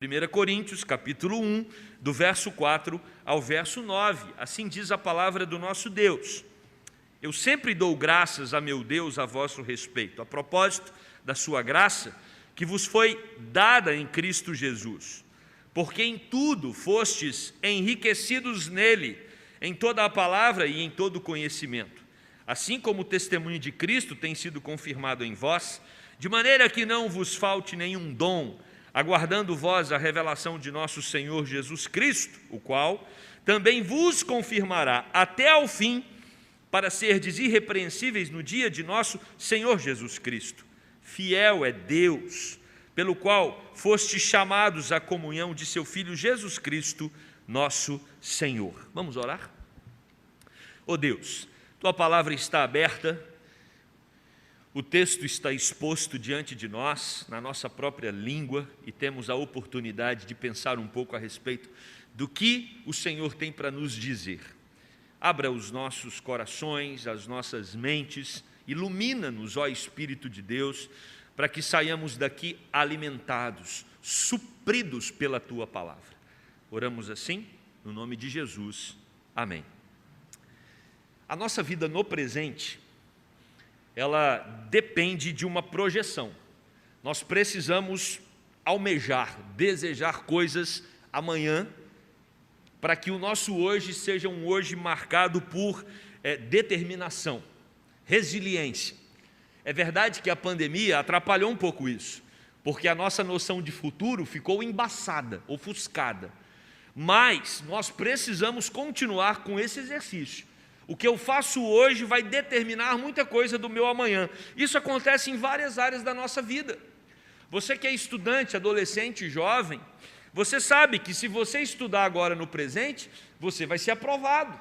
1 Coríntios, capítulo 1, do verso 4 ao verso 9. Assim diz a palavra do nosso Deus. Eu sempre dou graças a meu Deus a vosso respeito, a propósito da sua graça, que vos foi dada em Cristo Jesus, porque em tudo fostes enriquecidos nele, em toda a palavra e em todo o conhecimento, assim como o testemunho de Cristo tem sido confirmado em vós, de maneira que não vos falte nenhum dom, aguardando vós a revelação de nosso Senhor Jesus Cristo, o qual também vos confirmará até ao fim, para serdes irrepreensíveis no dia de nosso Senhor Jesus Cristo. Fiel é Deus, pelo qual fostes chamados à comunhão de seu Filho Jesus Cristo, nosso Senhor. Vamos orar? Ó Deus, tua palavra está aberta, o texto está exposto diante de nós, na nossa própria língua, e temos a oportunidade de pensar um pouco a respeito do que o Senhor tem para nos dizer. Abra os nossos corações, as nossas mentes, ilumina-nos, ó Espírito de Deus, para que saiamos daqui alimentados, supridos pela tua palavra. Oramos assim, no nome de Jesus. Amém. A nossa vida no presente, ela depende de uma projeção. Nós precisamos almejar, desejar coisas amanhã, para que o nosso hoje seja um hoje marcado por determinação, resiliência. É verdade que a pandemia atrapalhou um pouco isso, porque a nossa noção de futuro ficou embaçada, ofuscada. Mas nós precisamos continuar com esse exercício. O que eu faço hoje vai determinar muita coisa do meu amanhã. Isso acontece em várias áreas da nossa vida. Você que é estudante, adolescente, jovem, você sabe que se você estudar agora no presente, você vai ser aprovado.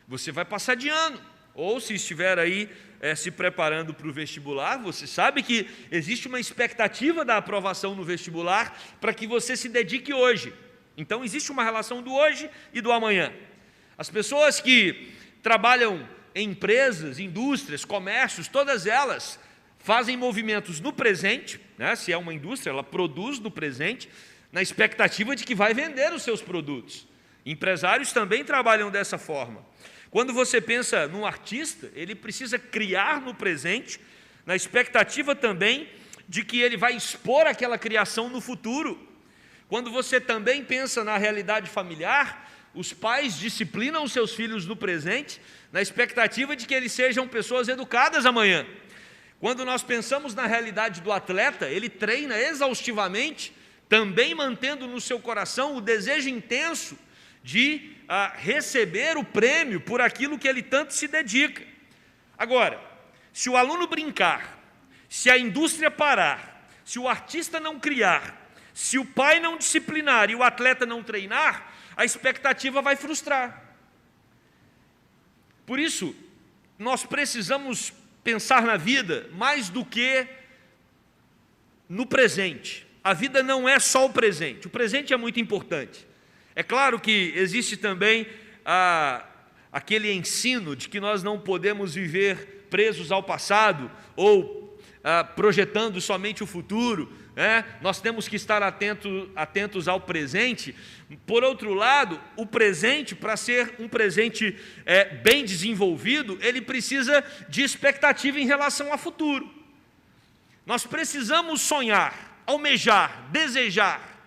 Você vai passar de ano. Ou se estiver aí se preparando para o vestibular, você sabe que existe uma expectativa da aprovação no vestibular para que você se dedique hoje. Então existe uma relação do hoje e do amanhã. As pessoas que trabalham em empresas, indústrias, comércios, todas elas fazem movimentos no presente, né? Se é uma indústria, ela produz no presente, na expectativa de que vai vender os seus produtos. Empresários também trabalham dessa forma. Quando você pensa num artista, ele precisa criar no presente, na expectativa também de que ele vai expor aquela criação no futuro. Quando você também pensa na realidade familiar, os pais disciplinam os seus filhos no presente, na expectativa de que eles sejam pessoas educadas amanhã. Quando nós pensamos na realidade do atleta, ele treina exaustivamente, também mantendo no seu coração o desejo intenso de receber o prêmio por aquilo que ele tanto se dedica. Agora, se o aluno brincar, se a indústria parar, se o artista não criar, se o pai não disciplinar e o atleta não treinar, a expectativa vai frustrar. Por isso, nós precisamos pensar na vida mais do que no presente. A vida não é só o presente é muito importante. É claro que existe também aquele ensino de que nós não podemos viver presos ao passado ou projetando somente o futuro, né? Nós temos que estar atentos ao presente. Por outro lado, o presente, para ser um presente bem desenvolvido, ele precisa de expectativa em relação ao futuro. Nós precisamos sonhar, almejar, desejar,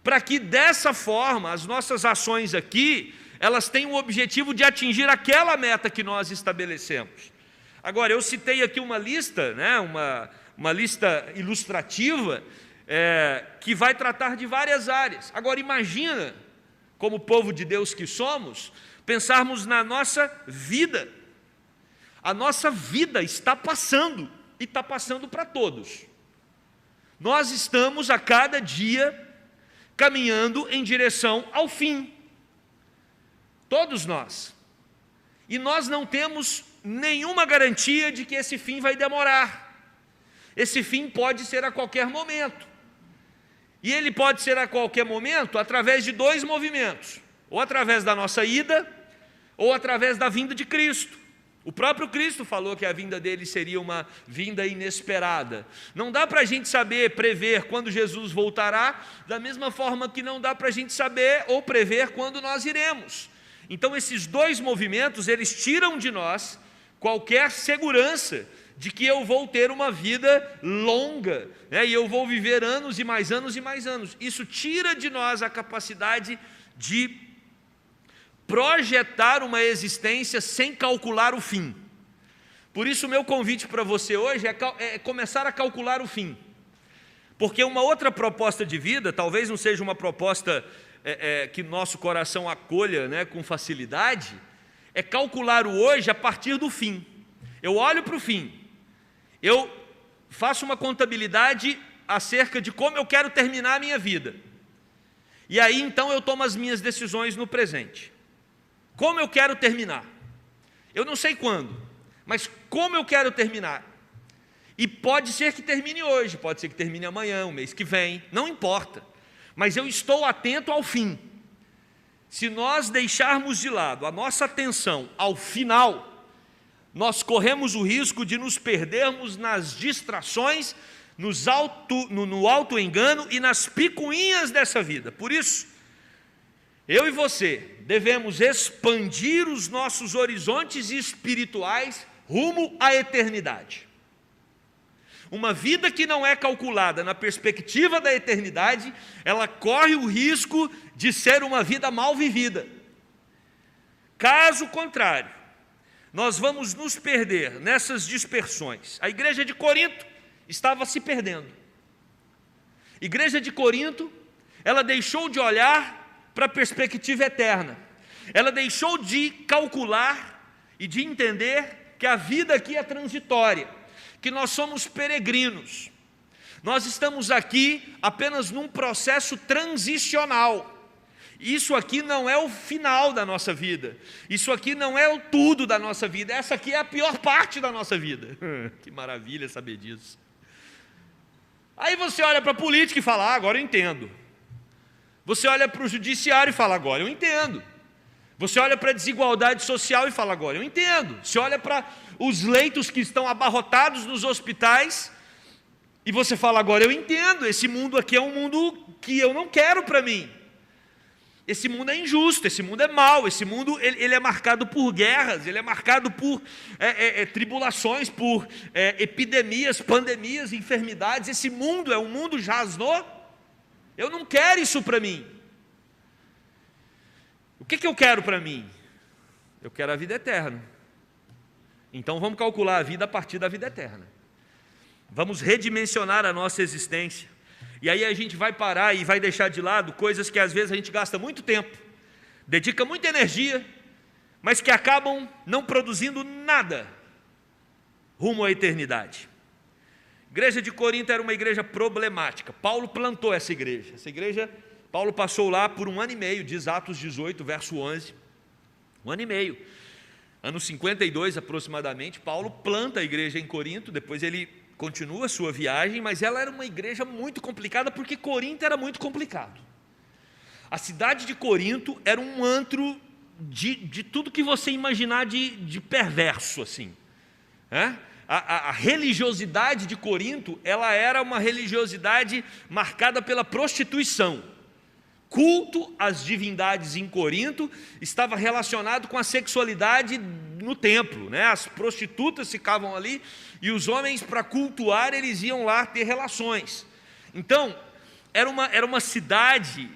para que dessa forma as nossas ações aqui, elas tenham o objetivo de atingir aquela meta que nós estabelecemos. Agora, eu citei aqui uma lista, né, uma lista ilustrativa, que vai tratar de várias áreas. Agora, imagina, como povo de Deus que somos, pensarmos na nossa vida. A nossa vida está passando, e está passando para todos. Nós estamos a cada dia caminhando em direção ao fim. Todos nós. E nós não temos nenhuma garantia de que esse fim vai demorar. Esse fim pode ser a qualquer momento. E ele pode ser a qualquer momento através de dois movimentos. Ou através da nossa ida, ou através da vinda de Cristo. O próprio Cristo falou que a vinda dele seria uma vinda inesperada. Não dá para a gente saber, prever quando Jesus voltará, da mesma forma que não dá para a gente saber ou prever quando nós iremos. Então esses dois movimentos, eles tiram de nós qualquer segurança de que eu vou ter uma vida longa, né? E eu vou viver anos e mais anos e mais anos. Isso tira de nós a capacidade de projetar uma existência sem calcular o fim. Por isso o meu convite para você hoje é começar a calcular o fim. Porque uma outra proposta de vida, talvez não seja uma proposta que nosso coração acolha, né, com facilidade, é calcular o hoje a partir do fim. Eu olho para o fim, eu faço uma contabilidade acerca de como eu quero terminar a minha vida. E aí então eu tomo as minhas decisões no presente. Como eu quero terminar? Eu não sei quando, mas como eu quero terminar? E pode ser que termine hoje, pode ser que termine amanhã, o mês que vem, não importa. Mas eu estou atento ao fim. Se nós deixarmos de lado a nossa atenção ao final, nós corremos o risco de nos perdermos nas distrações, no auto-engano e nas picuinhas dessa vida. Por isso, eu e você devemos expandir os nossos horizontes espirituais rumo à eternidade. Uma vida que não é calculada na perspectiva da eternidade, ela corre o risco de ser uma vida mal vivida. Caso contrário, nós vamos nos perder nessas dispersões. A igreja de Corinto estava se perdendo. A igreja de Corinto, ela deixou de olhar para a perspectiva eterna. Ela deixou de calcular e de entender que a vida aqui é transitória, que nós somos peregrinos. Nós estamos aqui apenas num processo transicional. Isso aqui não é o final da nossa vida. Isso aqui não é o tudo da nossa vida. Essa aqui é a pior parte da nossa vida. Que maravilha saber disso. Aí você olha para a política e fala, agora eu entendo. Você olha para o judiciário e fala, agora eu entendo. Você olha para a desigualdade social e fala, agora eu entendo. Você olha para os leitos que estão abarrotados nos hospitais e você fala, agora eu entendo. Esse mundo aqui é um mundo que eu não quero para mim. Esse mundo é injusto, esse mundo é mau, esse mundo ele é marcado por guerras, ele é marcado por tribulações, por epidemias, pandemias, enfermidades. Esse mundo é um mundo jasno. Eu não quero isso para mim. O que eu quero para mim? Eu quero a vida eterna. Então vamos calcular a vida a partir da vida eterna. Vamos redimensionar a nossa existência. E aí a gente vai parar e vai deixar de lado coisas que às vezes a gente gasta muito tempo, dedica muita energia, mas que acabam não produzindo nada rumo à eternidade. A igreja de Corinto era uma igreja problemática. Paulo plantou essa igreja. Paulo passou lá por 1 ano e meio, diz Atos 18, verso 11. 1 ano e meio. Ano 52 aproximadamente, Paulo planta a igreja em Corinto, depois ele continua a sua viagem, mas ela era uma igreja muito complicada, porque Corinto era muito complicado. A cidade de Corinto era um antro de tudo que você imaginar de perverso, assim. A religiosidade de Corinto, ela era uma religiosidade marcada pela prostituição. Culto às divindades em Corinto estava relacionado com a sexualidade no templo, né? As prostitutas ficavam ali e os homens, para cultuar, eles iam lá ter relações. Então, era uma cidade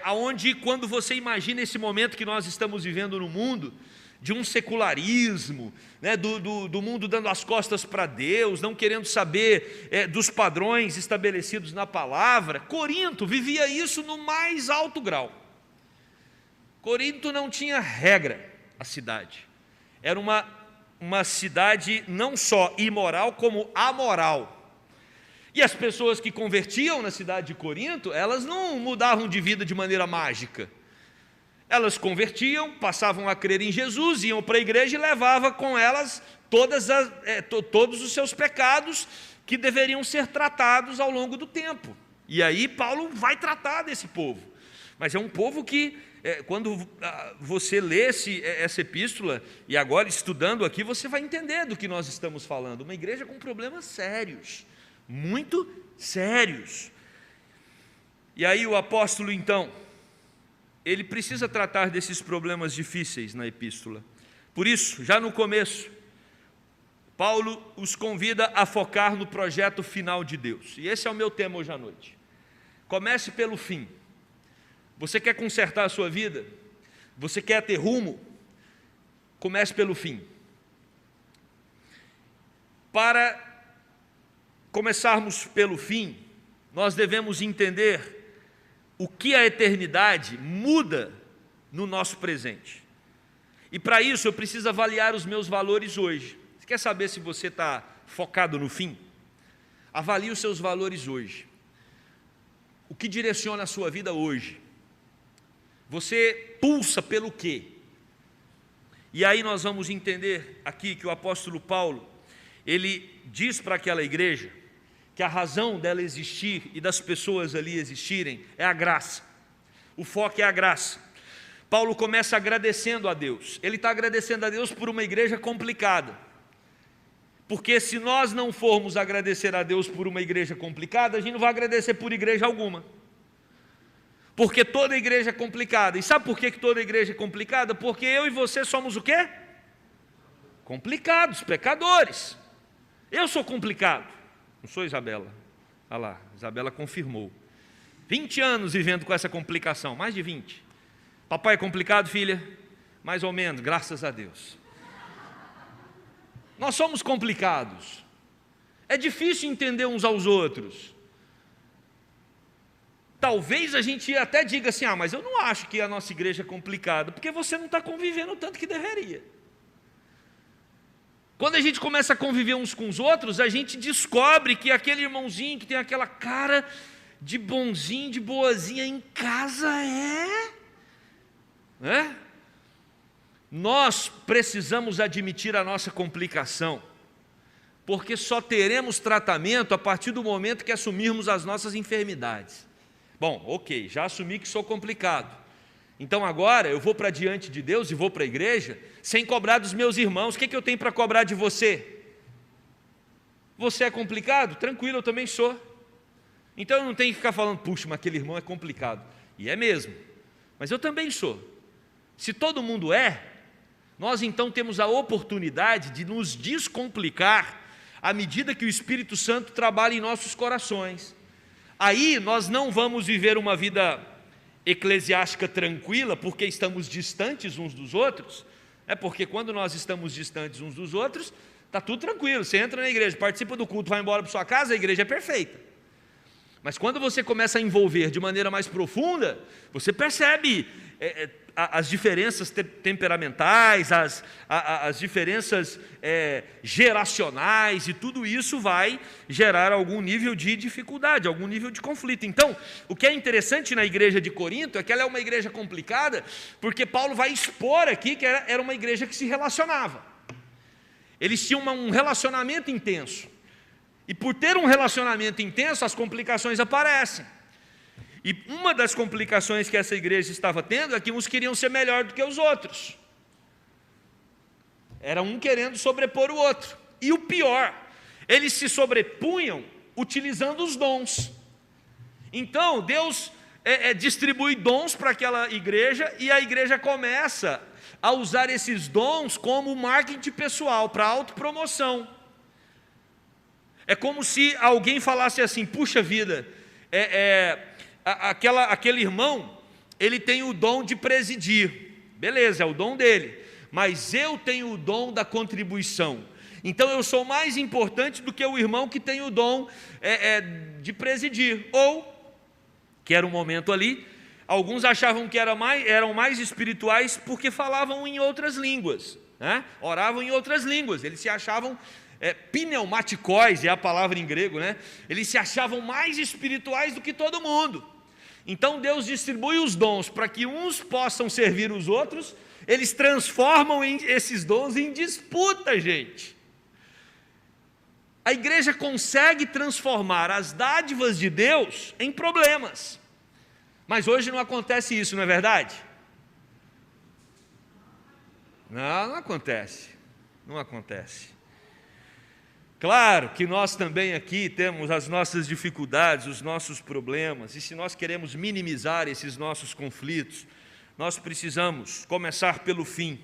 onde, quando você imagina esse momento que nós estamos vivendo no mundo, de um secularismo, né, do mundo dando as costas para Deus, não querendo saber dos padrões estabelecidos na palavra, Corinto vivia isso no mais alto grau. Corinto não tinha regra, a cidade. Era uma cidade não só imoral, como amoral. E as pessoas que convertiam na cidade de Corinto, elas não mudavam de vida de maneira mágica. Elas convertiam, passavam a crer em Jesus, iam para a igreja e levavam com elas todos os seus pecados que deveriam ser tratados ao longo do tempo. E aí Paulo vai tratar desse povo. Mas é um povo que, quando você lê essa epístola, e agora estudando aqui, você vai entender do que nós estamos falando. Uma igreja com problemas sérios, muito sérios. E aí o apóstolo, então, ele precisa tratar desses problemas difíceis na epístola. Por isso, já no começo, Paulo os convida a focar no projeto final de Deus. E esse é o meu tema hoje à noite. Comece pelo fim. Você quer consertar a sua vida? Você quer ter rumo? Comece pelo fim. Para começarmos pelo fim, nós devemos entender o que a eternidade muda no nosso presente. E para isso eu preciso avaliar os meus valores hoje. Você quer saber se você está focado no fim? Avalie os seus valores hoje. O que direciona a sua vida hoje? Você pulsa pelo quê? E aí nós vamos entender aqui que o apóstolo Paulo, ele diz para aquela igreja que a razão dela existir e das pessoas ali existirem é a graça. O foco é a graça. Paulo começa agradecendo a Deus. Ele está agradecendo a Deus por uma igreja complicada. Porque se nós não formos agradecer a Deus por uma igreja complicada, a gente não vai agradecer por igreja alguma. Porque toda igreja é complicada. E sabe por que toda igreja é complicada? Porque eu e você somos o quê? Complicados, pecadores. Eu sou complicado. Não sou Isabela. Olha lá, Isabela confirmou. 20 anos vivendo com essa complicação, mais de 20. Papai é complicado, filha? Mais ou menos, graças a Deus. Nós somos complicados. É difícil entender uns aos outros. Talvez a gente até diga assim, mas eu não acho que a nossa igreja é complicada, porque você não está convivendo tanto que deveria. Quando a gente começa a conviver uns com os outros, a gente descobre que aquele irmãozinho que tem aquela cara de bonzinho, de boazinha em casa né? Nós precisamos admitir a nossa complicação, porque só teremos tratamento a partir do momento que assumirmos as nossas enfermidades. Bom, ok, já assumi que sou complicado. Então agora eu vou para diante de Deus e vou para a igreja sem cobrar dos meus irmãos. O que eu tenho para cobrar de você? Você é complicado? Tranquilo, eu também sou. Então eu não tenho que ficar falando, puxa, mas aquele irmão é complicado. E é mesmo, mas eu também sou. Se todo mundo nós então temos a oportunidade de nos descomplicar à medida que o Espírito Santo trabalha em nossos corações. Aí nós não vamos viver uma vida eclesiástica tranquila, porque estamos distantes uns dos outros, porque quando nós estamos distantes uns dos outros, está tudo tranquilo, você entra na igreja, participa do culto, vai embora para sua casa, a igreja é perfeita. Mas quando você começa a envolver de maneira mais profunda, você percebe as diferenças temperamentais, as diferenças geracionais, e tudo isso vai gerar algum nível de dificuldade, algum nível de conflito. Então, o que é interessante na igreja de Corinto é que ela é uma igreja complicada, porque Paulo vai expor aqui que era uma igreja que se relacionava. Eles tinham um relacionamento intenso, e por ter um relacionamento intenso, as complicações aparecem. E uma das complicações que essa igreja estava tendo é que uns queriam ser melhor do que os outros. Era um querendo sobrepor o outro. E o pior, eles se sobrepunham utilizando os dons. Então, Deus distribui dons para aquela igreja, e a igreja começa a usar esses dons como marketing pessoal, para autopromoção. É como se alguém falasse assim, puxa vida, aquele irmão, ele tem o dom de presidir, beleza, é o dom dele, mas eu tenho o dom da contribuição, então eu sou mais importante do que o irmão que tem o dom de presidir. Ou, que era um momento ali, alguns achavam que eram mais espirituais porque falavam em outras línguas, né? Oravam em outras línguas, eles se achavam pneumatikos, é a palavra em grego, né? Eles se achavam mais espirituais do que todo mundo. Então Deus distribui os dons para que uns possam servir os outros. Eles transformam esses dons em disputa, gente. A igreja consegue transformar as dádivas de Deus em problemas. Mas hoje não acontece isso, não é verdade? Não acontece. Não acontece. Claro que nós também aqui temos as nossas dificuldades, os nossos problemas, e se nós queremos minimizar esses nossos conflitos, nós precisamos começar pelo fim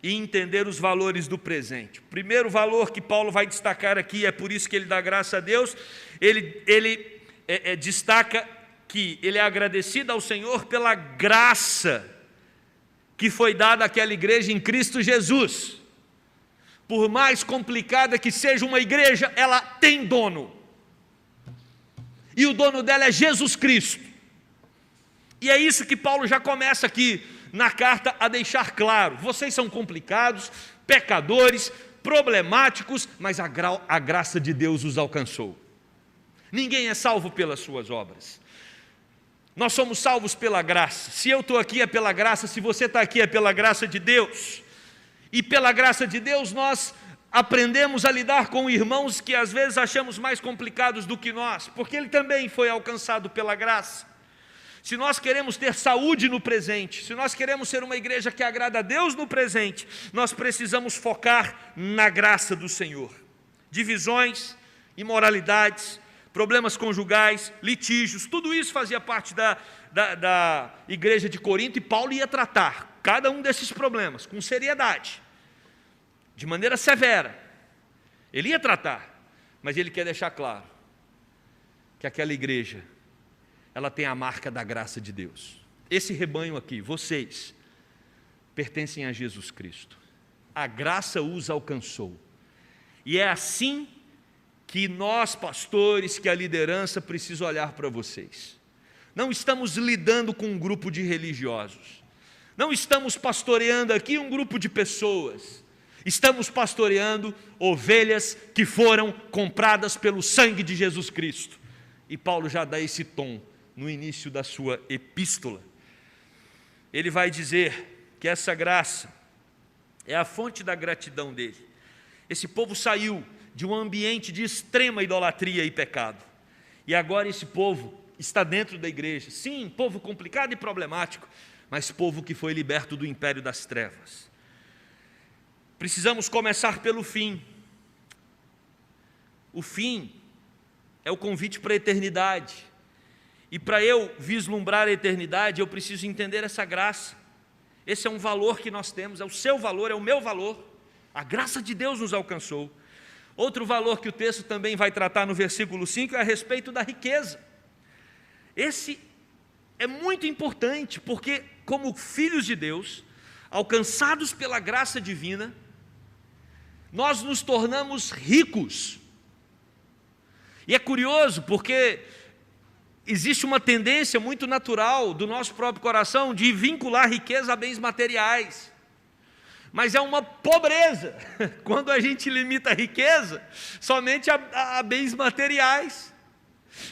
e entender os valores do presente. O primeiro valor que Paulo vai destacar aqui, é por isso que ele dá graça a Deus, ele destaca que ele é agradecido ao Senhor pela graça que foi dada àquela igreja em Cristo Jesus. Por mais complicada que seja uma igreja, ela tem dono. E o dono dela é Jesus Cristo. E é isso que Paulo já começa aqui na carta a deixar claro. Vocês são complicados, pecadores, problemáticos, mas a graça de Deus os alcançou. Ninguém é salvo pelas suas obras. Nós somos salvos pela graça. Se eu estou aqui é pela graça, se você está aqui é pela graça de Deus. E pela graça de Deus nós aprendemos a lidar com irmãos que às vezes achamos mais complicados do que nós, porque ele também foi alcançado pela graça. Se nós queremos ter saúde no presente, se nós queremos ser uma igreja que agrada a Deus no presente, nós precisamos focar na graça do Senhor. Divisões, imoralidades, problemas conjugais, litígios, tudo isso fazia parte da igreja de Corinto, e Paulo ia tratar cada um desses problemas com seriedade, de maneira severa. Ele ia tratar, mas ele quer deixar claro que aquela igreja, ela tem a marca da graça de Deus. Esse rebanho aqui, vocês, pertencem a Jesus Cristo. A graça os alcançou. E é assim que nós, pastores, que a liderança precisa olhar para vocês. Não estamos lidando com um grupo de religiosos. Não estamos pastoreando aqui um grupo de pessoas. Estamos pastoreando ovelhas que foram compradas pelo sangue de Jesus Cristo. E Paulo já dá esse tom no início da sua epístola. Ele vai dizer que essa graça é a fonte da gratidão dele. Esse povo saiu de um ambiente de extrema idolatria e pecado. E agora esse povo está dentro da igreja. Sim, povo complicado e problemático, mas povo que foi liberto do império das trevas. Precisamos começar pelo fim. O fim é o convite para a eternidade. E para eu vislumbrar a eternidade, eu preciso entender essa graça. Esse é um valor que nós temos, é o seu valor, é o meu valor. A graça de Deus nos alcançou. Outro valor que o texto também vai tratar no versículo 5 é a respeito da riqueza. Esse é muito importante, porque como filhos de Deus, alcançados pela graça divina, nós nos tornamos ricos. E é curioso, porque existe uma tendência muito natural do nosso próprio coração de vincular riqueza a bens materiais. Mas é uma pobreza quando a gente limita a riqueza somente a bens materiais.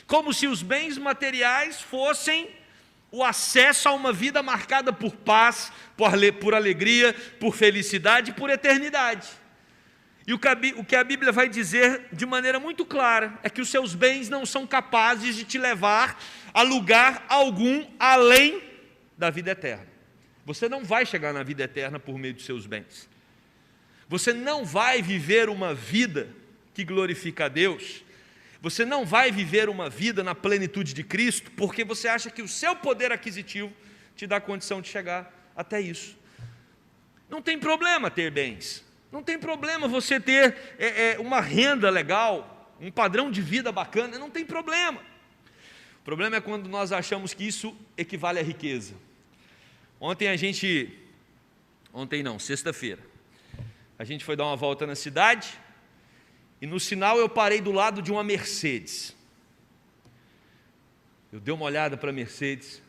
Como se os bens materiais fossem o acesso a uma vida marcada por paz, por alegria, por felicidade e por eternidade. E o que a Bíblia vai dizer de maneira muito clara é que os seus bens não são capazes de te levar a lugar algum além da vida eterna. Você não vai chegar na vida eterna por meio dos seus bens. Você não vai viver uma vida que glorifica a Deus. Você não vai viver uma vida na plenitude de Cristo porque você acha que o seu poder aquisitivo te dá condição de chegar até isso. Não tem problema ter bens. Não tem problema você ter uma renda legal, um padrão de vida bacana, não tem problema. O problema é quando nós achamos que isso equivale à riqueza. Sexta-feira, a gente foi dar uma volta na cidade e no sinal eu parei do lado de uma Mercedes. Eu dei uma olhada para a Mercedes,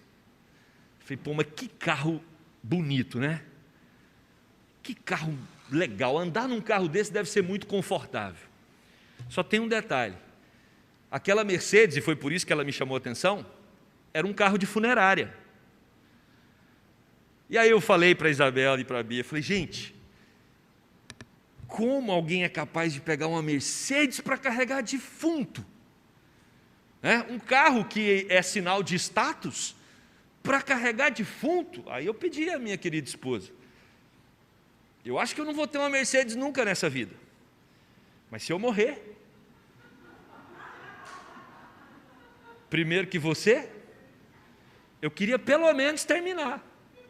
falei, pô, mas que carro bonito, né? Que carro legal, andar num carro desse deve ser muito confortável. Só tem um detalhe, aquela Mercedes, e foi por isso que ela me chamou a atenção, era um carro de funerária. E aí eu falei para a Isabela e para a Bia, falei, gente, como alguém é capaz de pegar uma Mercedes para carregar defunto? Um carro que é sinal de status, para carregar defunto. Aí eu pedi à minha querida esposa, eu acho que eu não vou ter uma Mercedes nunca nessa vida, mas se eu morrer primeiro que você, eu queria pelo menos terminar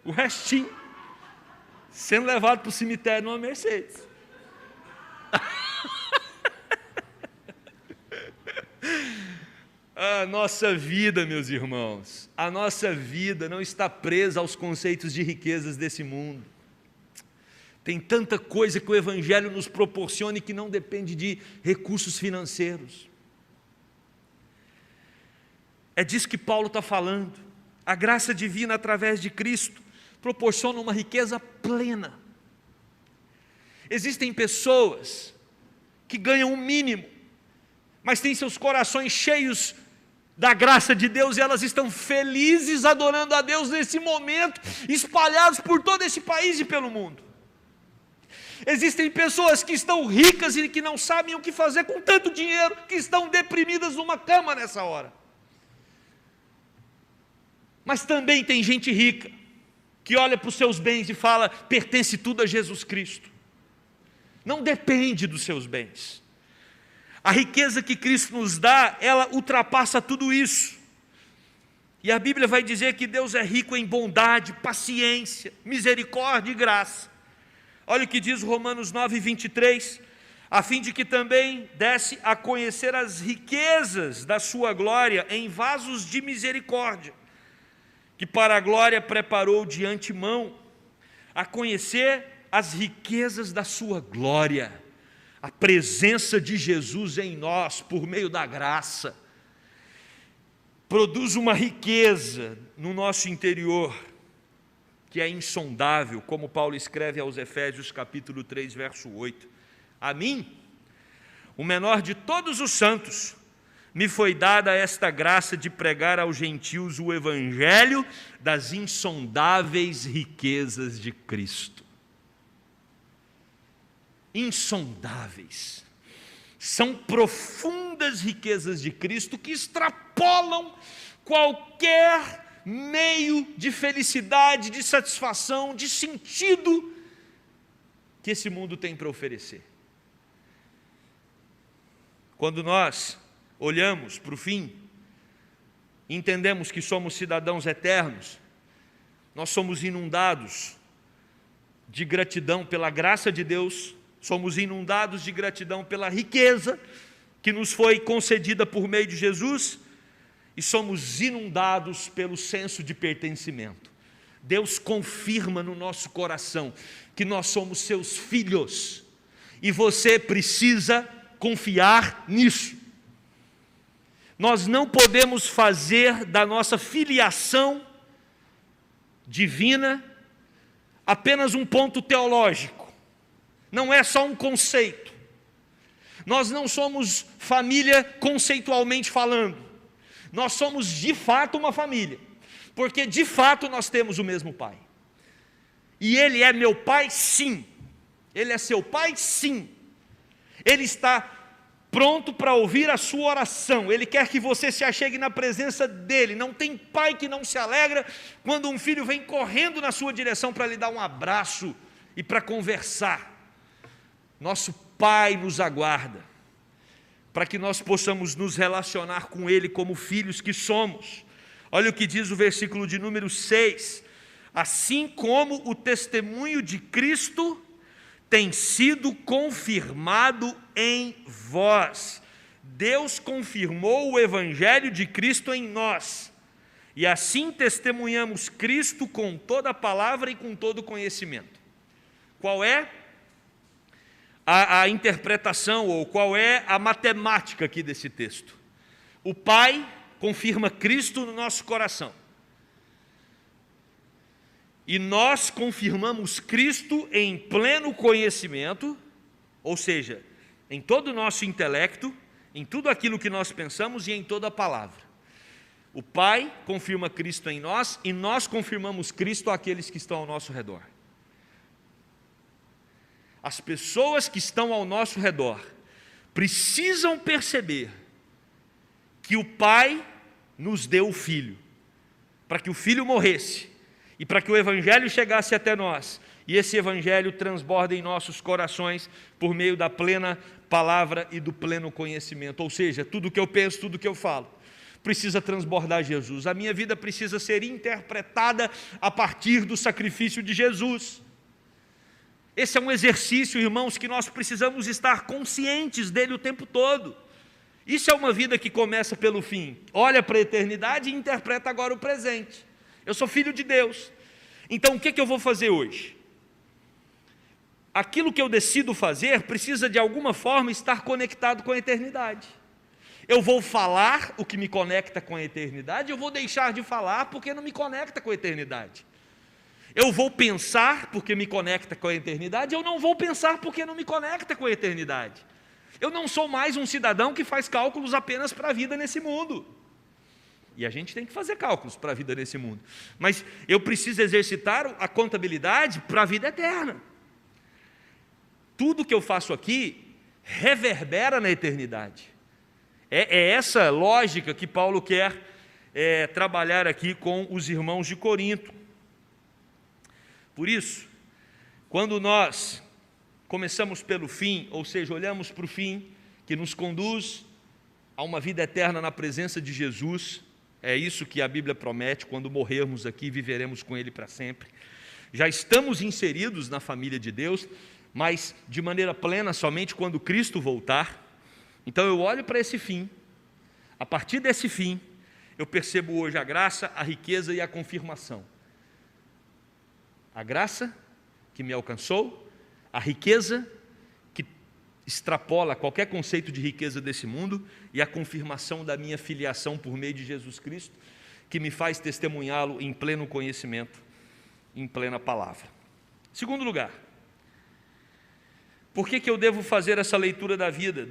o restinho sendo levado para o cemitério numa Mercedes. A nossa vida, meus irmãos, a nossa vida não está presa aos conceitos de riquezas desse mundo. Tem tanta coisa que o Evangelho nos proporciona e que não depende de recursos financeiros. É disso que Paulo está falando. A graça divina através de Cristo proporciona uma riqueza plena. Existem pessoas que ganham o mínimo, mas têm seus corações cheios da graça de Deus, e elas estão felizes adorando a Deus nesse momento, espalhados por todo esse país e pelo mundo. Existem pessoas que estão ricas e que não sabem o que fazer com tanto dinheiro, que estão deprimidas numa cama nessa hora. Mas também tem gente rica, que olha para os seus bens e fala, pertence tudo a Jesus Cristo. Não depende dos seus bens. A riqueza que Cristo nos dá, ela ultrapassa tudo isso. E a Bíblia vai dizer que Deus é rico em bondade, paciência, misericórdia e graça. Olha o que diz Romanos 9:23, a fim de que também desse a conhecer as riquezas da sua glória em vasos de misericórdia, que para a glória preparou de antemão, a conhecer as riquezas da sua glória, a presença de Jesus em nós, por meio da graça, produz uma riqueza no nosso interior, que é insondável, como Paulo escreve aos Efésios capítulo 3, verso 8. A mim, o menor de todos os santos, me foi dada esta graça de pregar aos gentios o evangelho das insondáveis riquezas de Cristo. Insondáveis. São profundas riquezas de Cristo que extrapolam qualquer meio de felicidade, de satisfação, de sentido que esse mundo tem para oferecer. Quando nós olhamos para o fim, entendemos que somos cidadãos eternos, nós somos inundados de gratidão pela graça de Deus, somos inundados de gratidão pela riqueza que nos foi concedida por meio de Jesus, e somos inundados pelo senso de pertencimento. Deus confirma no nosso coração que nós somos seus filhos, e você precisa confiar nisso. Nós não podemos fazer da nossa filiação divina apenas um ponto teológico. Não é só um conceito. Nós não somos família conceitualmente falando. Nós somos de fato uma família, porque de fato nós temos o mesmo Pai. E Ele é meu Pai, sim. Ele é seu Pai, sim. Ele está pronto para ouvir a sua oração. Ele quer que você se achegue na presença dEle. Não tem pai que não se alegra quando um filho vem correndo na sua direção para lhe dar um abraço e para conversar. Nosso Pai nos aguarda, para que nós possamos nos relacionar com Ele como filhos que somos. Olha o que diz o versículo de número 6. Assim como o testemunho de Cristo tem sido confirmado em vós. Deus confirmou o Evangelho de Cristo em nós. E assim testemunhamos Cristo com toda a palavra e com todo o conhecimento. Qual é a interpretação, ou qual é a matemática aqui desse texto? O Pai confirma Cristo no nosso coração. E nós confirmamos Cristo em pleno conhecimento, ou seja, em todo o nosso intelecto, em tudo aquilo que nós pensamos e em toda a palavra. O Pai confirma Cristo em nós e nós confirmamos Cristo àqueles que estão ao nosso redor. As pessoas que estão ao nosso redor precisam perceber que o Pai nos deu o Filho, para que o Filho morresse, e para que o Evangelho chegasse até nós, e esse Evangelho transborda em nossos corações, por meio da plena palavra e do pleno conhecimento, ou seja, tudo que eu penso, tudo que eu falo, precisa transbordar Jesus, a minha vida precisa ser interpretada a partir do sacrifício de Jesus. Esse é um exercício, irmãos, que nós precisamos estar conscientes dele o tempo todo. Isso é uma vida que começa pelo fim, olha para a eternidade e interpreta agora o presente. Eu sou filho de Deus, então o que eu vou fazer hoje? Aquilo que eu decido fazer precisa de alguma forma estar conectado com a eternidade. Eu vou falar o que me conecta com a eternidade, eu vou deixar de falar porque não me conecta com a eternidade. Eu vou pensar porque me conecta com a eternidade, eu não vou pensar porque não me conecta com a eternidade. Eu não sou mais um cidadão que faz cálculos apenas para a vida nesse mundo. E a gente tem que fazer cálculos para a vida nesse mundo. Mas eu preciso exercitar a contabilidade para a vida eterna. Tudo que eu faço aqui reverbera na eternidade. É essa lógica que Paulo quer trabalhar aqui com os irmãos de Corinto. Por isso, quando nós começamos pelo fim, ou seja, olhamos para o fim, que nos conduz a uma vida eterna na presença de Jesus, é isso que a Bíblia promete: quando morrermos aqui, viveremos com Ele para sempre. Já estamos inseridos na família de Deus, mas de maneira plena somente quando Cristo voltar. Então eu olho para esse fim, a partir desse fim, eu percebo hoje a graça, a riqueza e a confirmação. A graça que me alcançou, a riqueza que extrapola qualquer conceito de riqueza desse mundo e a confirmação da minha filiação por meio de Jesus Cristo, que me faz testemunhá-lo em pleno conhecimento, em plena palavra. Segundo lugar, por que eu devo fazer essa leitura da vida,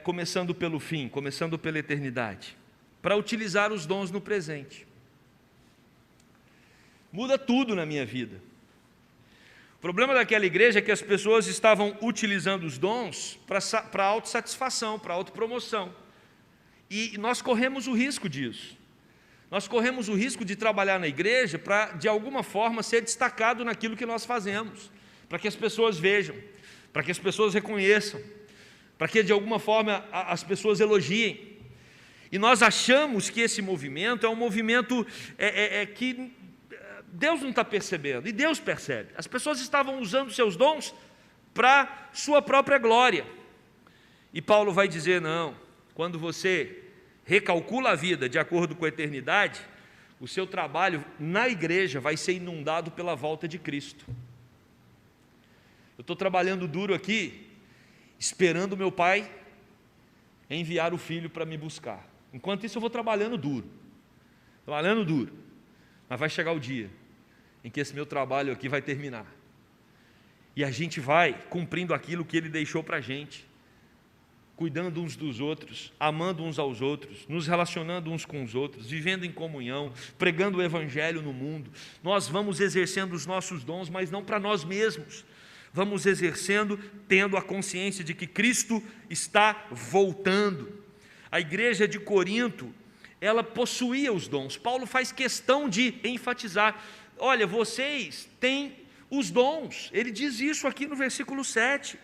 começando pelo fim, começando pela eternidade? Para utilizar os dons no presente. Muda tudo na minha vida. O problema daquela igreja é que as pessoas estavam utilizando os dons para autossatisfação, para autopromoção. E nós corremos o risco disso. Nós corremos o risco de trabalhar na igreja para, de alguma forma, ser destacado naquilo que nós fazemos, para que as pessoas vejam, para que as pessoas reconheçam, para que de alguma forma as pessoas elogiem. E nós achamos que esse movimento é um movimento que Deus não está percebendo, e Deus percebe. As pessoas estavam usando seus dons para sua própria glória. E Paulo vai dizer: não, quando você recalcula a vida de acordo com a eternidade, o seu trabalho na igreja vai ser inundado pela volta de Cristo. Eu estou trabalhando duro aqui, esperando o meu pai enviar o filho para me buscar. Enquanto isso eu vou trabalhando duro, mas vai chegar o dia em que esse meu trabalho aqui vai terminar, e a gente vai cumprindo aquilo que ele deixou para a gente, cuidando uns dos outros, amando uns aos outros, nos relacionando uns com os outros, vivendo em comunhão, pregando o Evangelho no mundo. Nós vamos exercendo os nossos dons, mas não para nós mesmos, vamos exercendo tendo a consciência de que Cristo está voltando. A igreja de Corinto, ela possuía os dons. Paulo faz questão de enfatizar: olha, vocês têm os dons. Ele diz isso aqui no versículo 7.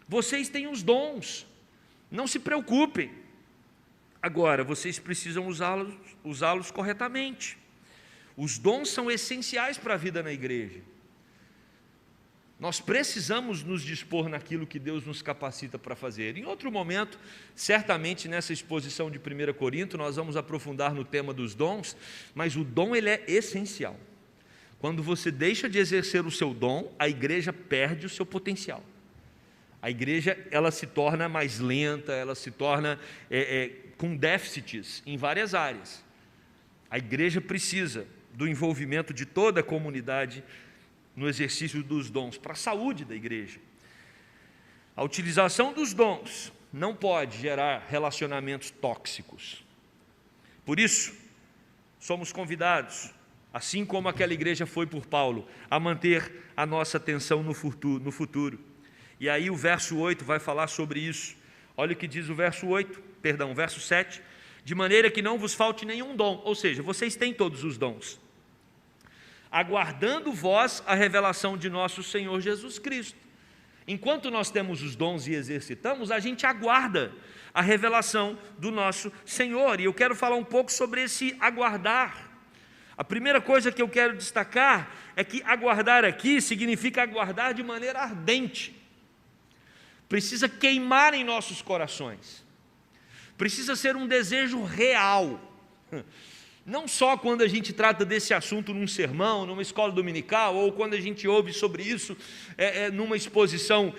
Vocês têm os dons, não se preocupem. Agora, vocês precisam usá-los corretamente. Os dons são essenciais para a vida na igreja. Nós precisamos nos dispor naquilo que Deus nos capacita para fazer. Em outro momento, certamente nessa exposição de 1 Corinto, nós vamos aprofundar no tema dos dons, mas o dom ele é essencial. Quando você deixa de exercer o seu dom, a igreja perde o seu potencial. A igreja ela se torna mais lenta, ela se torna com déficits em várias áreas. A igreja precisa do envolvimento de toda a comunidade no exercício dos dons, para a saúde da igreja. A utilização dos dons não pode gerar relacionamentos tóxicos. Por isso, somos convidados, assim como aquela igreja foi por Paulo, a manter a nossa atenção no futuro. E aí o verso 8 vai falar sobre isso. Olha o que diz o verso 7. de maneira que não vos falte nenhum dom, ou seja, vocês têm todos os dons, aguardando vós a revelação de nosso Senhor Jesus Cristo. Enquanto nós temos os dons e exercitamos, a gente aguarda a revelação do nosso Senhor, e eu quero falar um pouco sobre esse aguardar. A primeira coisa que eu quero destacar é que aguardar aqui significa aguardar de maneira ardente, precisa queimar em nossos corações, precisa ser um desejo real, não só quando a gente trata desse assunto num sermão, numa escola dominical, ou quando a gente ouve sobre isso numa exposição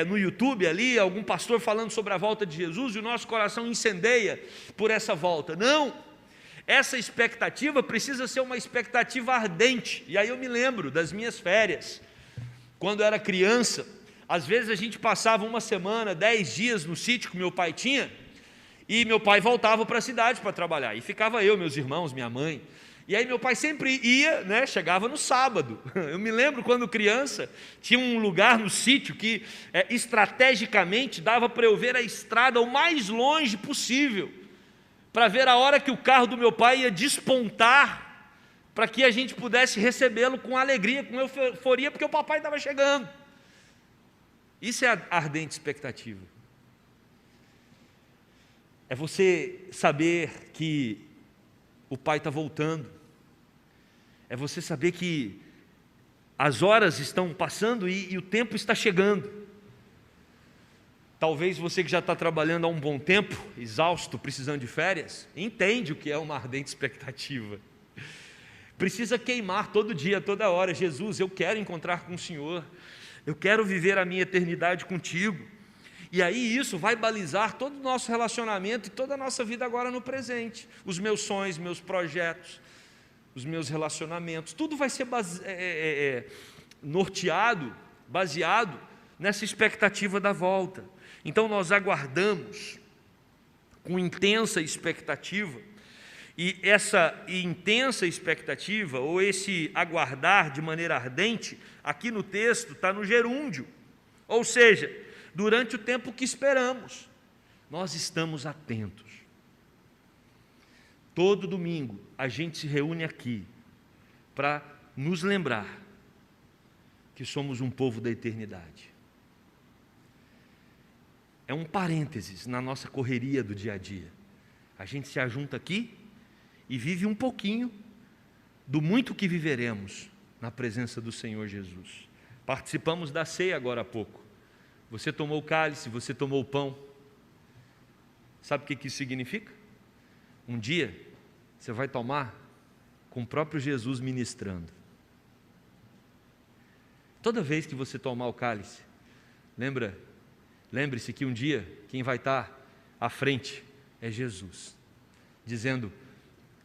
no YouTube ali, algum pastor falando sobre a volta de Jesus, e o nosso coração incendeia por essa volta. Não, essa expectativa precisa ser uma expectativa ardente. E aí eu me lembro das minhas férias, quando eu era criança, às vezes a gente passava uma semana, 10 dias no sítio que meu pai tinha, e meu pai voltava para a cidade para trabalhar, e ficava eu, meus irmãos, minha mãe, e aí meu pai sempre ia, chegava no sábado. Eu me lembro quando criança, tinha um lugar no sítio que estrategicamente dava para eu ver a estrada o mais longe possível, para ver a hora que o carro do meu pai ia despontar, para que a gente pudesse recebê-lo com alegria, com euforia, porque o papai estava chegando. Isso é a ardente expectativa. É você saber que o pai está voltando, é você saber que as horas estão passando e o tempo está chegando. Talvez você que já está trabalhando há um bom tempo, exausto, precisando de férias, entende o que é uma ardente expectativa. Precisa queimar todo dia, toda hora. Jesus, eu quero encontrar com o Senhor, eu quero viver a minha eternidade contigo. E aí isso vai balizar todo o nosso relacionamento e toda a nossa vida agora no presente. Os meus sonhos, meus projetos, os meus relacionamentos, tudo vai ser norteado, baseado nessa expectativa da volta. Então nós aguardamos com intensa expectativa, e essa intensa expectativa, ou esse aguardar de maneira ardente, aqui no texto está no gerúndio, ou seja, durante o tempo que esperamos, nós estamos atentos. Todo domingo a gente se reúne aqui para nos lembrar que somos um povo da eternidade. É um parênteses na nossa correria do dia a dia. A gente se ajunta aqui e vive um pouquinho do muito que viveremos na presença do Senhor Jesus. Participamos da ceia agora há pouco. Você tomou o cálice, você tomou o pão. Sabe o que isso significa? Um dia você vai tomar com o próprio Jesus ministrando. Toda vez que você tomar o cálice, lembre-se que um dia quem vai estar à frente é Jesus, dizendo: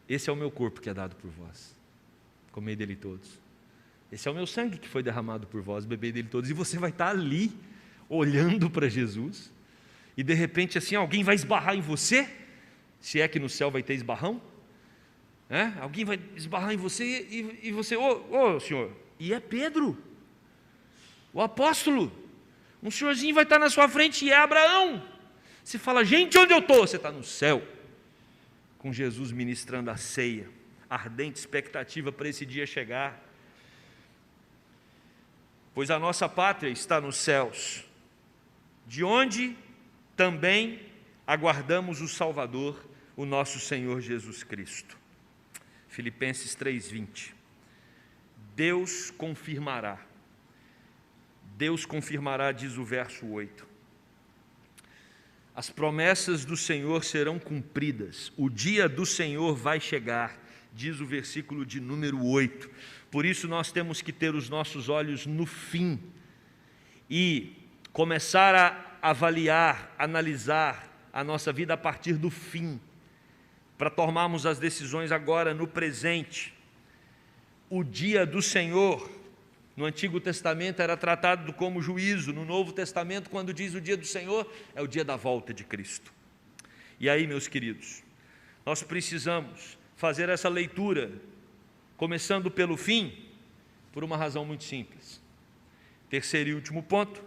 esse é o meu corpo que é dado por vós, comei dele todos. Esse é o meu sangue que foi derramado por vós, bebei dele todos. E você vai estar ali, olhando para Jesus, e de repente assim, alguém vai esbarrar em você, se é que no céu vai ter esbarrão, alguém vai esbarrar em você, e você, ô senhor, e é Pedro, o apóstolo, um senhorzinho vai estar na sua frente, e é Abraão. Você fala: gente, onde eu estou? Você está no céu, com Jesus ministrando a ceia, ardente expectativa para esse dia chegar, pois a nossa pátria está nos céus, de onde também aguardamos o Salvador, o nosso Senhor Jesus Cristo. Filipenses 3:20. Deus confirmará, diz o verso 8. As promessas do Senhor serão cumpridas, o dia do Senhor vai chegar, diz o versículo de número 8. Por isso nós temos que ter os nossos olhos no fim e começar a avaliar, analisar a nossa vida a partir do fim, para tomarmos as decisões agora no presente. O dia do Senhor, no Antigo Testamento era tratado como juízo, no Novo Testamento, quando diz o dia do Senhor, é o dia da volta de Cristo. E aí, meus queridos, nós precisamos fazer essa leitura, começando pelo fim, por uma razão muito simples. Terceiro e último ponto: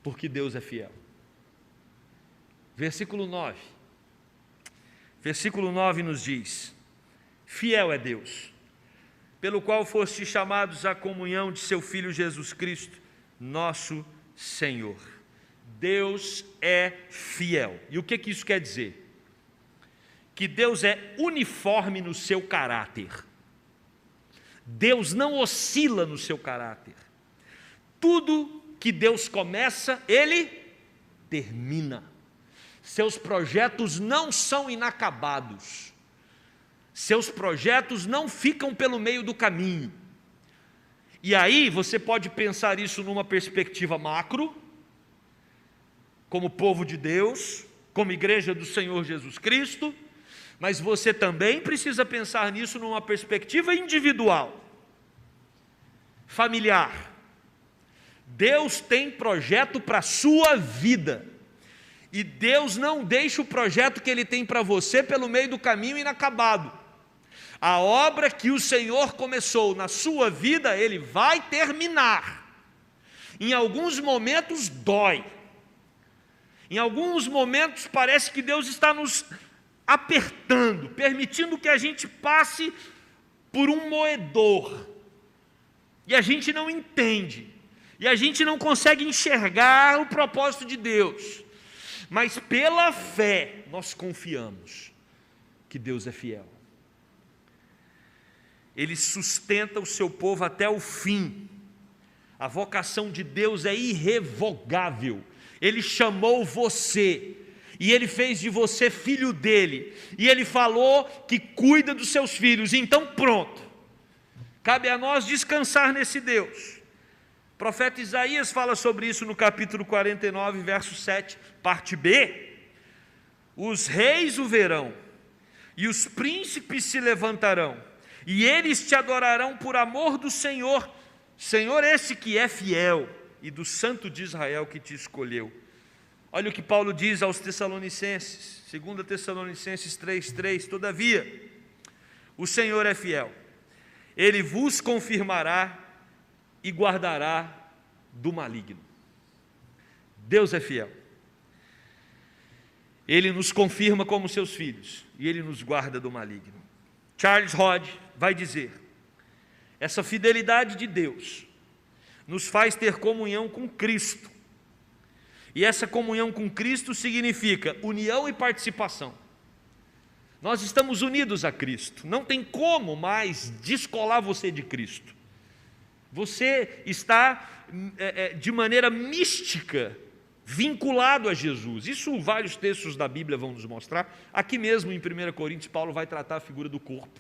porque Deus é fiel. Versículo 9. Versículo 9 nos diz: fiel é Deus, pelo qual fostes chamados à comunhão de seu Filho Jesus Cristo, nosso Senhor. Deus é fiel. E o que isso quer dizer? Que Deus é uniforme no seu caráter. Deus não oscila no seu caráter. Tudo que Deus começa, Ele termina. Seus projetos não são inacabados. Seus projetos não ficam pelo meio do caminho. E aí você pode pensar isso numa perspectiva macro, como povo de Deus, como igreja do Senhor Jesus Cristo, mas você também precisa pensar nisso numa perspectiva individual, familiar. Deus tem projeto para a sua vida, e Deus não deixa o projeto que Ele tem para você pelo meio do caminho inacabado. A obra que o Senhor começou na sua vida, Ele vai terminar. Em alguns momentos dói, em alguns momentos parece que Deus está nos apertando, permitindo que a gente passe por um moedor, e a gente não entende, e a gente não consegue enxergar o propósito de Deus, mas pela fé nós confiamos que Deus é fiel. Ele sustenta o seu povo até o fim. A vocação de Deus é irrevogável. Ele chamou você, e Ele fez de você filho dEle, e Ele falou que cuida dos seus filhos. Então pronto, cabe a nós descansar nesse Deus. O profeta Isaías fala sobre isso no capítulo 49, verso 7, parte B. Os reis o verão, e os príncipes se levantarão, e eles te adorarão por amor do Senhor, Senhor esse que é fiel, e do Santo de Israel que te escolheu. Olha o que Paulo diz aos Tessalonicenses, 2 Tessalonicenses 3:3, todavia, o Senhor é fiel, Ele vos confirmará e guardará do maligno. Deus é fiel. Ele nos confirma como seus filhos, e Ele nos guarda do maligno. Charles Hodge vai dizer: essa fidelidade de Deus nos faz ter comunhão com Cristo, e essa comunhão com Cristo significa união e participação. Nós estamos unidos a Cristo, não tem como mais descolar você de Cristo. Você está de maneira mística vinculado a Jesus. Isso vários textos da Bíblia vão nos mostrar. Aqui mesmo em 1 Coríntios, Paulo vai tratar a figura do corpo.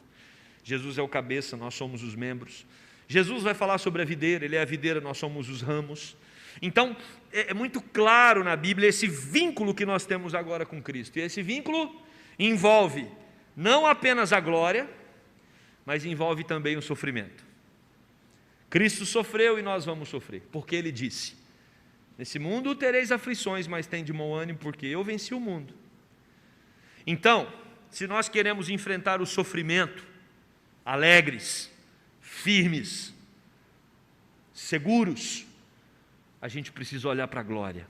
Jesus é o cabeça, nós somos os membros. Jesus vai falar sobre a videira, Ele é a videira, nós somos os ramos. Então, é muito claro na Bíblia esse vínculo que nós temos agora com Cristo. E esse vínculo envolve não apenas a glória, mas envolve também o sofrimento. Cristo sofreu e nós vamos sofrer, porque Ele disse: nesse mundo tereis aflições, mas tende bom ânimo, porque eu venci o mundo. Então, se nós queremos enfrentar o sofrimento alegres, firmes, seguros, a gente precisa olhar para a glória,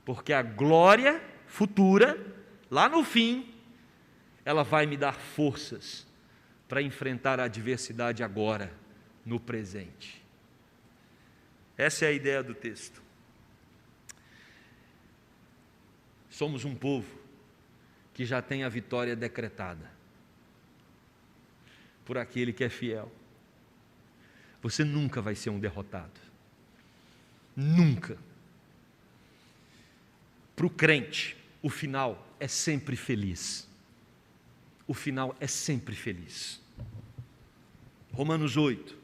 porque a glória futura, lá no fim, ela vai me dar forças para enfrentar a adversidade agora, no presente. Essa é a ideia do texto. Somos um povo que já tem a vitória decretada por aquele que é fiel. Você nunca vai ser um derrotado. Nunca. Para o crente, o final é sempre feliz. O final é sempre feliz. Romanos 8.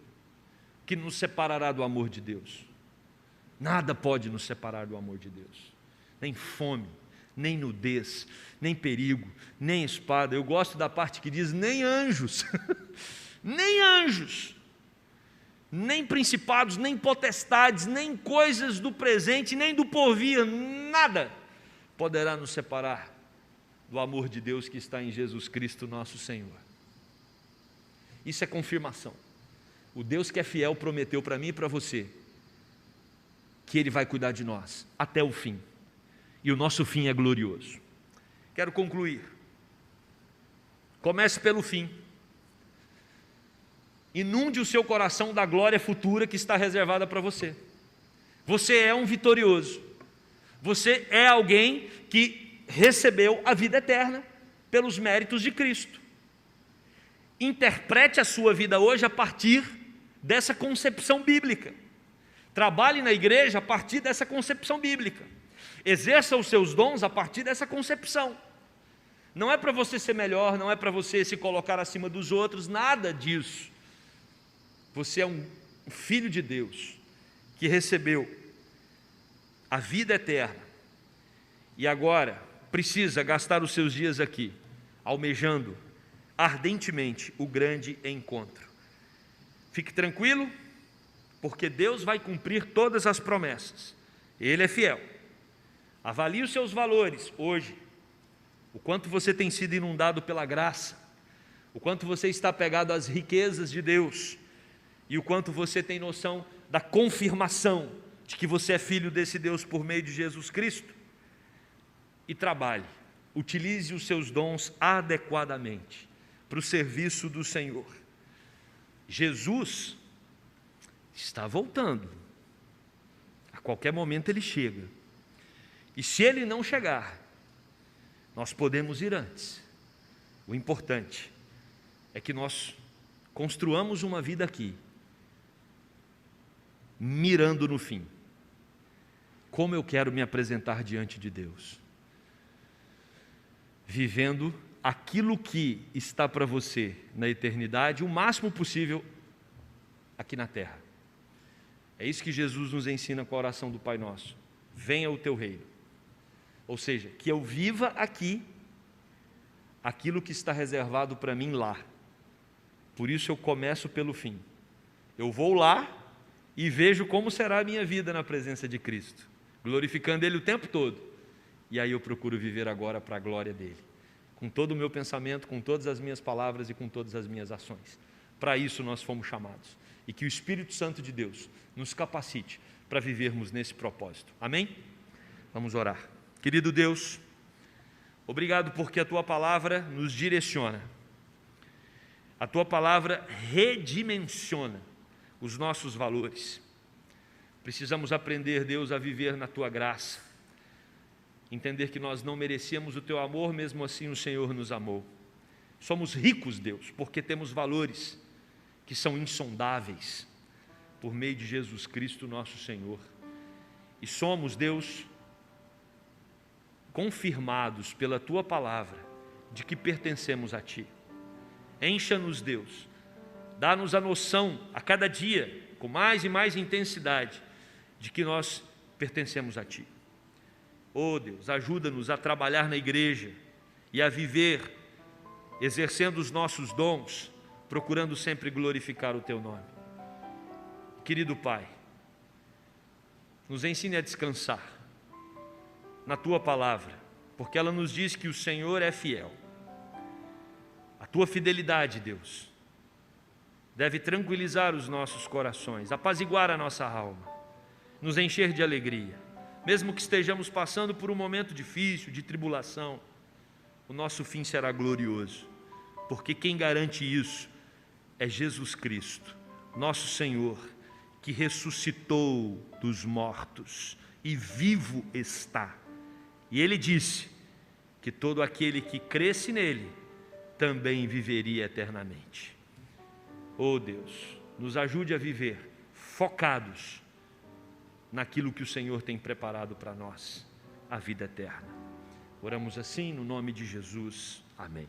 Que nos separará do amor de Deus? Nada pode nos separar do amor de Deus. Nem fome, nem nudez, nem perigo, nem espada. Eu gosto da parte que diz nem anjos, nem anjos, nem principados, nem potestades, nem coisas do presente, nem do porvir, nada poderá nos separar do amor de Deus que está em Jesus Cristo nosso Senhor. Isso é confirmação. O Deus que é fiel prometeu para mim e para você que Ele vai cuidar de nós até o fim. E o nosso fim é glorioso. Quero concluir Comece pelo fim. Inunde o seu coração da glória futura que está reservada para você. Você é um vitorioso. Você é alguém que recebeu a vida eterna pelos méritos de Cristo. Interprete a sua vida hoje a partir dessa concepção bíblica. Trabalhe na igreja a partir dessa concepção bíblica. Exerça os seus dons a partir dessa concepção. Não é para você ser melhor, não é para você se colocar acima dos outros, nada disso. Você é um filho de Deus que recebeu a vida eterna e agora precisa gastar os seus dias aqui, almejando ardentemente o grande encontro. Fique tranquilo, porque Deus vai cumprir todas as promessas. Ele é fiel. Avalie os seus valores hoje, o quanto você tem sido inundado pela graça, o quanto você está apegado às riquezas de Deus e o quanto você tem noção da confirmação de que você é filho desse Deus por meio de Jesus Cristo. E trabalhe, utilize os seus dons adequadamente para o serviço do Senhor. Jesus está voltando, a qualquer momento ele chega, e se ele não chegar, nós podemos ir antes. O importante é que nós construamos uma vida aqui, mirando no fim. Como eu quero me apresentar diante de Deus? Vivendo aquilo que está para você na eternidade, o máximo possível aqui na terra. É isso que Jesus nos ensina com a oração do Pai Nosso. Venha o teu reino. Ou seja, que eu viva aqui aquilo que está reservado para mim lá. Por isso eu começo pelo fim. Eu vou lá e vejo como será a minha vida na presença de Cristo, glorificando Ele o tempo todo. E aí eu procuro viver agora para a glória dEle, com todo o meu pensamento, com todas as minhas palavras e com todas as minhas ações. Para isso nós fomos chamados. E que o Espírito Santo de Deus nos capacite para vivermos nesse propósito. Amém? Vamos orar. Querido Deus, obrigado porque a Tua palavra nos direciona. A Tua palavra redimensiona os nossos valores. Precisamos aprender, Deus, a viver na Tua graça. Entender que nós não merecíamos o Teu amor, mesmo assim o Senhor nos amou. Somos ricos, Deus, porque temos valores que são insondáveis por meio de Jesus Cristo, nosso Senhor. E somos, Deus, confirmados pela Tua palavra de que pertencemos a Ti. Encha-nos, Deus, dá-nos a noção a cada dia, com mais e mais intensidade, de que nós pertencemos a Ti. Oh Deus, ajuda-nos a trabalhar na igreja e a viver, exercendo os nossos dons, procurando sempre glorificar o Teu nome. Querido Pai, nos ensine a descansar na Tua palavra, porque ela nos diz que o Senhor é fiel. A Tua fidelidade, Deus, deve tranquilizar os nossos corações, apaziguar a nossa alma, nos encher de alegria. Mesmo que estejamos passando por um momento difícil, de tribulação, o nosso fim será glorioso, porque quem garante isso é Jesus Cristo, nosso Senhor, que ressuscitou dos mortos e vivo está. E Ele disse que todo aquele que cresce nele também viveria eternamente. Oh Deus, nos ajude a viver focados naquilo que o Senhor tem preparado para nós, a vida eterna. Oramos assim no nome de Jesus. Amém.